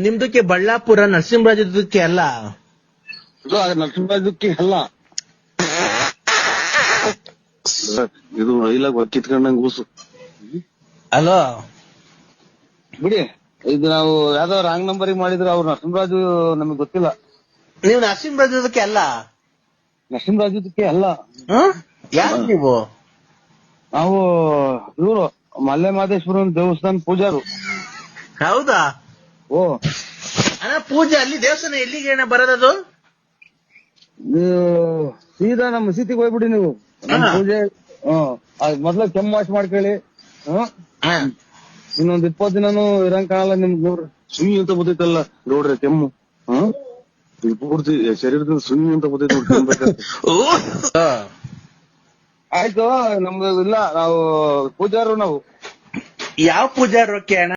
ನಿಮ್ದಕ್ಕೆ ಬಳ್ಳಾಪುರ ನರಸಿಂಹರಾಜದಕ್ಕೆ ಅಲ್ಲ. ನರಸಿಂಹರಾಜಕ್ಕೆ ಅಲ್ಲ, ಇದು ರೈಲಾಗ ಕಿತ್ಕೊಂಡಂಗ್ ಕೂಸು. ಅಲೋ ಬಿಡಿ, ಇದು ನಾವು ಯಾವ್ದೋ ರಾಂಗ್ ನಂಬರಿಗೆ ಮಾಡಿದ್ರೆ ಅವ್ರು ನರಸಿಂಹರಾಜು ನಮಗ್ ಗೊತ್ತಿಲ್ಲ. ನೀವು ನರಸಿಂಹರಾಜದಕ್ಕೆ ಅಲ್ಲ? ನರಸಿಂಹರಾಜದಕ್ಕೆ ಅಲ್ಲ. ಯಾರು ನೀವು? ನಾವು ಇವರು ಮಲ್ಲೆ ಮಹದೇಶ್ವರ ದೇವಸ್ಥಾನ ಪೂಜಾರು. ಹೌದಾ? ಓ ಅಣ್ಣ, ಪೂಜೆ ಅಲ್ಲಿ ದೇವಸ್ಥಾನ ಎಲ್ಲಿಗೆ ಅಣ್ಣ ಬರೋದದು? ಸೀದಾ ನಮ್ಮ ಮಸೀದಿಗೆ ಹೋಗ್ಬಿಡಿ ನೀವು. ಪೂಜೆ ಮೊದ್ಲ ಕೆಮ್ಮು ವಾಶ್ ಮಾಡ್ಕೊಳ್ಳಿ. ಇನ್ನೊಂದ್ 20 ದಿನಾನು ಇರಂಗ್ ಕಾಣಲ್ಲ ನಿಮ್ಗೆ. ನೋಡ್ರಿ ಸುಯಿ ಅಂತ ಬರ್ತೈತಲ್ಲ ನೋಡ್ರಿ ಕೆಮ್ಮು. ಪೂರ್ತಿ ಶರೀರದಿಂದ ಸುಯಿ ಅಂತ ಬರ್ತೈತಿ ನೋಡ್ರಿ. ಆಯ್ತು, ನಮ್ದು ಇಲ್ಲ, ನಾವು ಪೂಜಾರು. ನಾವು ಯಾವ ಪೂಜಾರಕ್ಕೆ ಅಣ್ಣ?